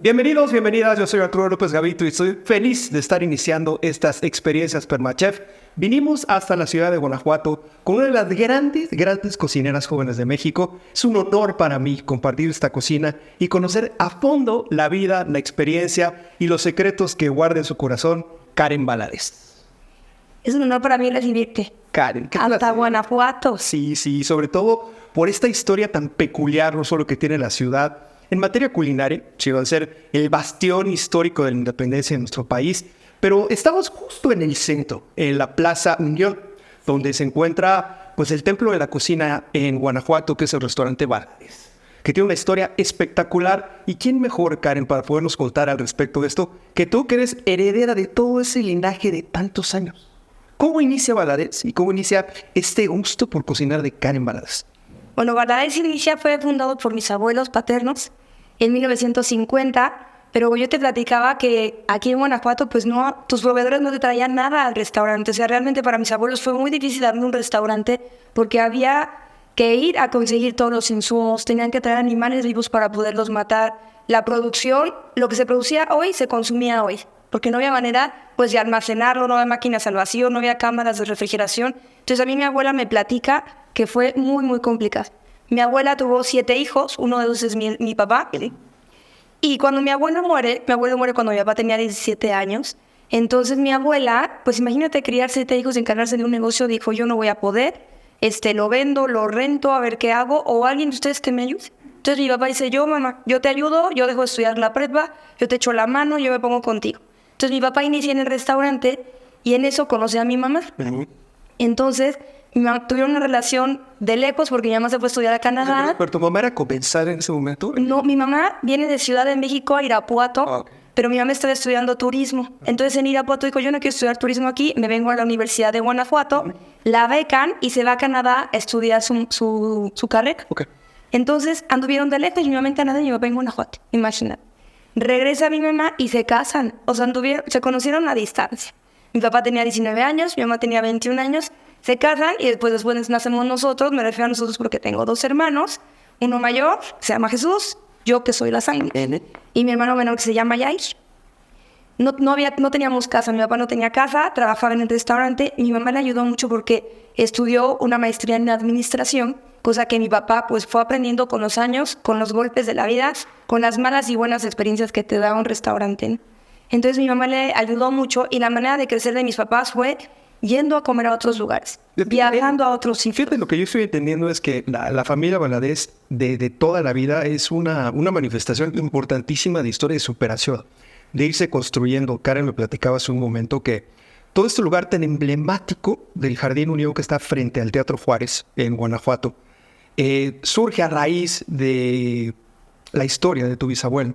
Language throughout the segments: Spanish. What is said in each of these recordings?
Bienvenidos, bienvenidas, yo soy Arturo López Gavito y estoy feliz de estar iniciando estas experiencias Permachef. Vinimos hasta la ciudad de Guanajuato con una de las grandes cocineras jóvenes de México. Es un honor para mí compartir esta cocina y conocer a fondo la vida, la experiencia y los secretos que guarda en su corazón Karen Valadez. Es un honor para mí recibirte. Karen, ¿qué hasta placer? Guanajuato. Sí, sobre todo por esta historia tan peculiar, no solo que tiene la ciudad. En materia culinaria, va a ser el bastión histórico de la independencia de nuestro país, pero estamos justo en el centro, en la Plaza Unión, donde se encuentra pues, el templo de la cocina en Guanajuato, que es el restaurante Valadez, que tiene una historia espectacular. ¿Y quién mejor, Karen, para podernos contar al respecto de esto, que tú, que eres heredera de todo ese linaje de tantos años? ¿Cómo inicia Valadez y cómo inicia este gusto por cocinar de Karen Valadez? Bueno, Valadez fue fundado por mis abuelos paternos en 1950, pero yo te platicaba que aquí en Guanajuato, pues no, tus proveedores no te traían nada al restaurante. O sea, realmente para mis abuelos fue muy difícil darme un restaurante porque había que ir a conseguir todos los insumos, tenían que traer animales vivos para poderlos matar. La producción, lo que se producía hoy, se consumía hoy, porque no había manera pues de almacenarlo, no había máquinas al vacío, no había cámaras de refrigeración. Entonces a mí mi abuela me platica que fue muy complicado. Mi abuela tuvo 7 hijos, uno de ellos es mi papá. Y cuando mi abuelo muere cuando mi papá tenía 17 años. Entonces mi abuela, pues imagínate criar 7 hijos y encargarse de un negocio, dijo, yo no voy a poder, lo vendo, lo rento, a ver qué hago, o alguien de ustedes que me ayude. Entonces mi papá dice, yo mamá, yo te ayudo, yo dejo de estudiar la prepa, yo te echo la mano, yo me pongo contigo. Entonces mi papá inicia en el restaurante y en eso conoce a mi mamá. Entonces tuvieron una relación de lejos porque mi mamá se fue a estudiar a Canadá. ¿Pero tu mamá era comensal en ese momento? No, mi mamá viene de Ciudad de México a Irapuato, pero mi mamá estaba estudiando turismo. Entonces en Irapuato dijo, yo no quiero estudiar turismo aquí, me vengo a la Universidad de Guanajuato, la becan y se va a Canadá a estudiar su carrera. Entonces anduvieron de lejos, mi mamá en Canadá y mi papá en Guanajuato, imagínate. Regresa mi mamá y se casan, o sea, se conocieron a distancia. Mi papá tenía 19 años, mi mamá tenía 21 años, se casan y después nacemos nosotros. Me refiero a nosotros porque tengo 2 hermanos, uno mayor, se llama Jesús, yo que soy la sangre, y mi hermano menor que se llama Yair. No teníamos casa, mi papá no tenía casa, trabajaba en el restaurante, mi mamá le ayudó mucho porque estudió una maestría en administración, cosa que mi papá pues fue aprendiendo con los años, con los golpes de la vida, con las malas y buenas experiencias que te da un restaurante. Entonces mi mamá le ayudó mucho y la manera de crecer de mis papás fue yendo a comer a otros lugares, viajando a otros sitios. Fíjate, lo que yo estoy entendiendo es que la familia Valadez de toda la vida es una manifestación importantísima de historia de superación, de irse construyendo. Karen me platicaba hace un momento que todo este lugar tan emblemático del Jardín Unión que está frente al Teatro Juárez en Guanajuato surge a raíz de la historia de tu bisabuelo.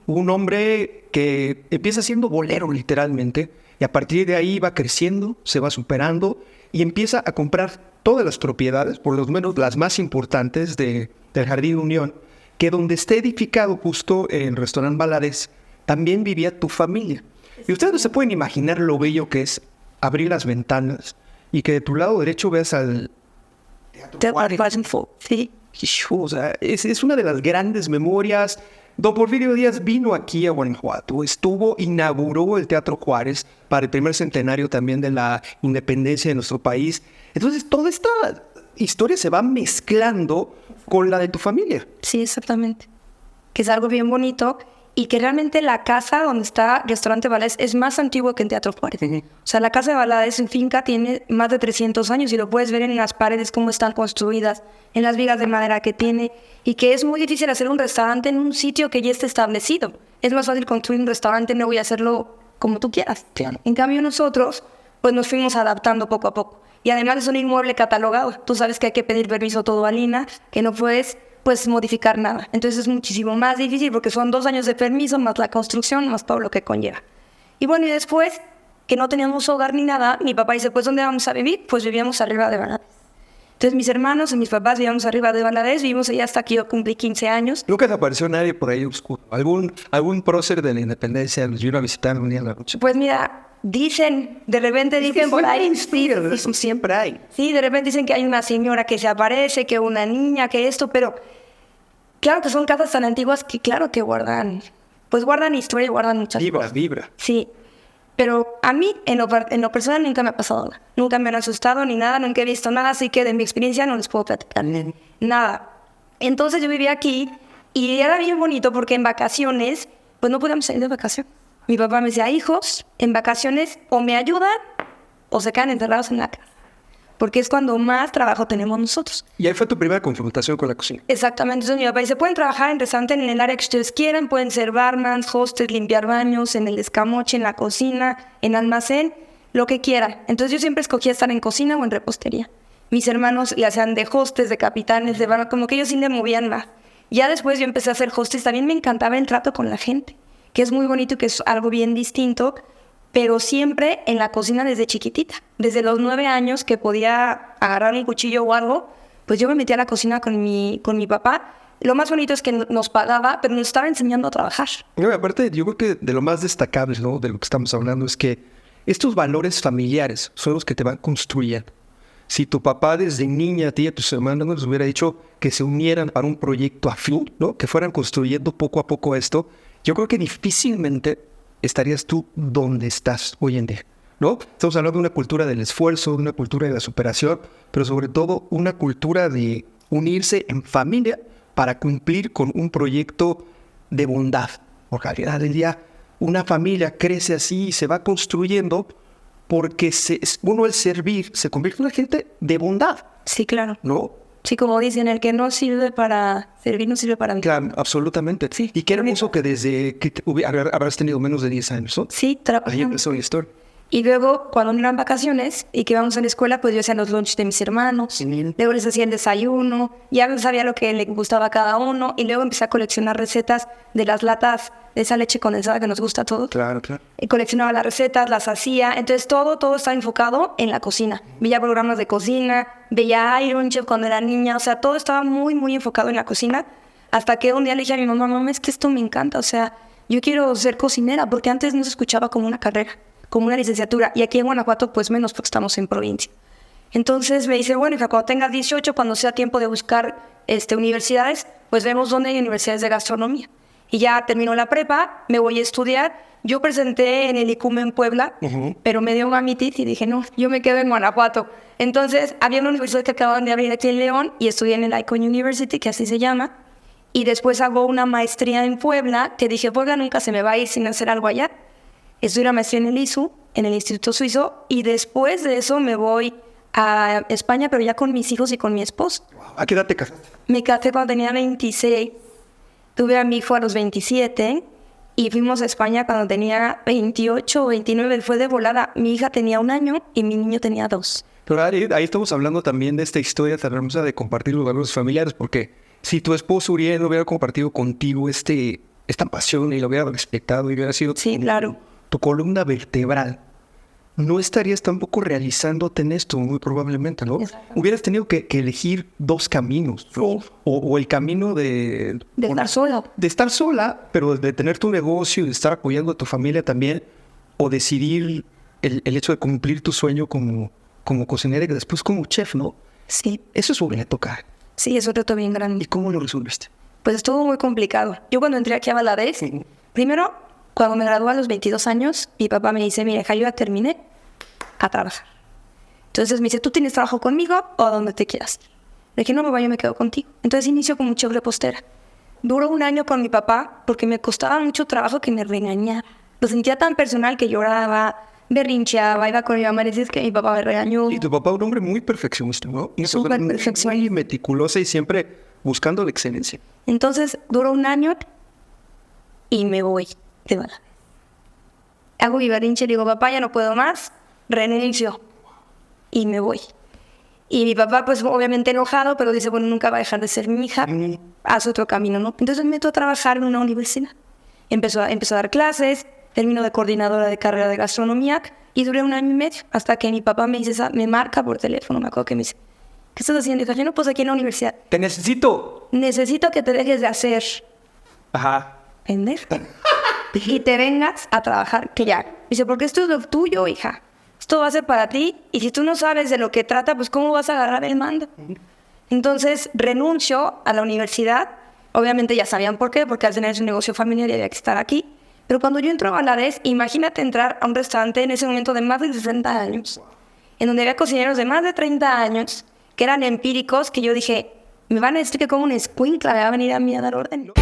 Un hombre que empieza siendo bolero literalmente y a partir de ahí va creciendo, se va superando y empieza a comprar todas las propiedades, por lo menos las más importantes del Jardín Unión, que donde está edificado justo el restaurante Valadez, también vivía tu familia. Y ustedes no se pueden imaginar lo bello que es abrir las ventanas y que de tu lado derecho veas al Teatro Juárez. Sí. O sea, es una de las grandes memorias. Don Porfirio Díaz vino aquí a Guanajuato, inauguró el Teatro Juárez para el primer centenario también de la independencia de nuestro país. Entonces, toda esta historia se va mezclando con la de tu familia. Sí, exactamente. Que es algo bien bonito y que realmente la casa donde está el restaurante Valadez es más antiguo que el Teatro Juárez. O sea, la casa de Valadez en finca tiene más de 300 años y lo puedes ver en las paredes cómo están construidas, en las vigas de madera que tiene, y que es muy difícil hacer un restaurante en un sitio que ya esté establecido. Es más fácil construir un restaurante nuevo y hacerlo como tú quieras. Claro. En cambio nosotros pues nos fuimos adaptando poco a poco. Y además es un inmueble catalogado. Tú sabes que hay que pedir permiso todo a Lina, que no puedes modificar nada. Entonces es muchísimo más difícil porque son 2 años de permiso, más la construcción, más todo lo que conlleva. Y bueno, y después, que no teníamos hogar ni nada, mi papá dice, pues ¿dónde vamos a vivir? Pues vivíamos arriba de Valadez. Entonces mis hermanos y mis papás vivíamos arriba de Valadez, vivimos allá hasta que yo cumplí 15 años. Nunca te apareció nadie por ahí oscuro. ¿Algún prócer de la independencia nos vino a visitar un día en la noche? Pues mira, de repente dicen por ahí. Sí, eso siempre hay. Sí, de repente dicen que hay una señora que se aparece, que una niña, que esto, pero claro que son casas tan antiguas que claro que guardan pues guardan historia y guardan muchas cosas. Vibra. Sí, pero a mí en lo personal nunca me ha pasado nada. Nunca me han asustado ni nada, nunca he visto nada, así que de mi experiencia no les puedo platicar nada. Entonces yo vivía aquí y era bien bonito porque en vacaciones, pues no podíamos salir de vacaciones. Mi papá me decía, hijos, en vacaciones o me ayudan o se quedan encerrados en la casa. Porque es cuando más trabajo tenemos nosotros. Y ahí fue tu primera confrontación con la cocina. Exactamente. Entonces mi papá dice, pueden trabajar en restaurante en el área que ustedes quieran, pueden ser barmans, hostess, limpiar baños, en el escamoche, en la cocina, en almacén, lo que quieran. Entonces yo siempre escogía estar en cocina o en repostería. Mis hermanos le hacían de hostess, de capitanes, de barman, como que ellos sí le movían más. Ya después yo empecé a hacer hostess. También me encantaba el trato con la gente, que es muy bonito y que es algo bien distinto, pero siempre en la cocina desde chiquitita. Desde los 9 años que podía agarrar un cuchillo o algo, pues yo me metía a la cocina con mi papá. Lo más bonito es que nos pagaba, pero nos estaba enseñando a trabajar. No, aparte, yo creo que de lo más destacable, ¿no?, de lo que estamos hablando es que estos valores familiares son los que te van construyendo. Si tu papá desde niña, a ti y a tus hermanos nos hubiera dicho que se unieran para un proyecto afín, ¿no?, que fueran construyendo poco a poco esto, yo creo que difícilmente estarías tú donde estás hoy en día, ¿no? Estamos hablando de una cultura del esfuerzo, de una cultura de la superación, pero sobre todo una cultura de unirse en familia para cumplir con un proyecto de bondad. Porque al final del día, una familia crece así y se va construyendo porque uno al servir se convierte en una gente de bondad. Sí, claro. ¿No? Sí, como dicen, el que no sirve para servir no sirve para mí. Claro, absolutamente. Sí. Y qué hermoso que desde que habrás tenido menos de 10 años, ¿no? Sí, Ahí empezó la historia. Y luego, cuando eran vacaciones y que íbamos a la escuela, pues yo hacía los lunches de mis hermanos. Sí. Luego les hacía el desayuno. Ya sabía lo que le gustaba a cada uno. Y luego empecé a coleccionar recetas de las latas de esa leche condensada que nos gusta a todos. Claro, claro. Y coleccionaba las recetas, las hacía. Entonces, todo estaba enfocado en la cocina. Veía programas de cocina, veía Iron Chef cuando era niña. O sea, todo estaba muy, muy enfocado en la cocina. Hasta que un día le dije a mi mamá, es que esto me encanta. O sea, yo quiero ser cocinera, porque antes no se escuchaba como una carrera, como una licenciatura, y aquí en Guanajuato pues menos porque estamos en provincia. Entonces me dice, bueno, hija, cuando tengas 18, cuando sea tiempo de buscar universidades, pues vemos dónde hay universidades de gastronomía. Y ya terminó la prepa, me voy a estudiar. Yo presenté en el ICUM en Puebla, pero me dio gamitis y dije, no, yo me quedo en Guanajuato. Entonces había una universidad que acababan de abrir aquí en León y estudié en el Icon University, que así se llama. Y después hago una maestría en Puebla, que dije, Puebla nunca se me va a ir sin hacer algo allá. Estudié una maestría en el ISU, en el Instituto Suizo, y después de eso me voy a España, pero ya con mis hijos y con mi esposo. ¿A qué edad te casaste? Me casé cuando tenía 26, tuve a mi hijo a los 27, y fuimos a España cuando tenía 28 o 29, fue de volada. Mi hija tenía 1 año y mi niño tenía 2. Pero ahí estamos hablando también de esta historia tan hermosa de compartir los valores familiares, porque si tu esposo Uriel hubiera compartido contigo esta pasión y lo hubiera respetado y hubiera sido... Sí, claro. Tu columna vertebral, no estarías tampoco realizándote en esto, muy probablemente, ¿no? Hubieras tenido que elegir 2 caminos, ¿no? Sí. O el camino de estar sola. De estar sola, pero de tener tu negocio, de estar apoyando a tu familia también, o decidir el hecho de cumplir tu sueño como cocinera y después como chef, ¿no? Sí. Eso es un reto, Karen. Sí, es un reto bien grande. ¿Y cómo lo resolviste? Pues estuvo muy complicado. Yo cuando entré aquí a Valadez, primero, cuando me gradué a los 22 años, mi papá me dice, mira, hija, yo ya terminé a trabajar. Entonces me dice, ¿tú tienes trabajo conmigo o a donde te quieras? Le dije, no, papá, yo me quedo contigo. Entonces inicio como chef repostera. Duró 1 año con mi papá porque me costaba mucho trabajo que me regañara. Lo sentía tan personal que lloraba, berrincheaba, iba con mi mamá y decía, es que mi papá me regañó. Y tu papá, un hombre muy perfeccionista, ¿no? Súper perfeccionista. Muy meticulosa y siempre buscando la excelencia. Entonces duró 1 año y me voy de Valadez. Hago mi berrinche y digo, papá, ya no puedo más, renuncio. Y me voy. Y mi papá, pues obviamente enojado, pero dice, bueno, nunca va a dejar de ser mi hija, haz otro camino, ¿no? Entonces me meto a trabajar en una universidad. Empezó a dar clases, termino de coordinadora de carrera de gastronomía y duré 1 año y medio, hasta que mi papá me dice, me marca por teléfono, me acuerdo que me dice, ¿qué estás haciendo? Y dije, yo no, pues aquí en la universidad. ¡Te necesito! Necesito que te dejes de hacer. Ajá. ¿Entender? Y te vengas a trabajar, que ya. Dice, porque esto es lo tuyo, hija. Esto va a ser para ti. Y si tú no sabes de lo que trata, pues ¿cómo vas a agarrar el mando? Entonces renuncio a la universidad Obviamente ya sabían por qué, porque al tener su negocio familiar y había que estar aquí. Pero cuando yo entro a Valadez, imagínate entrar a un restaurante en ese momento de más de 60 años, en donde había cocineros de más de 30 años, que eran empíricos, que yo dije, me van a decir que como un escuincla me va a venir a mí a dar orden.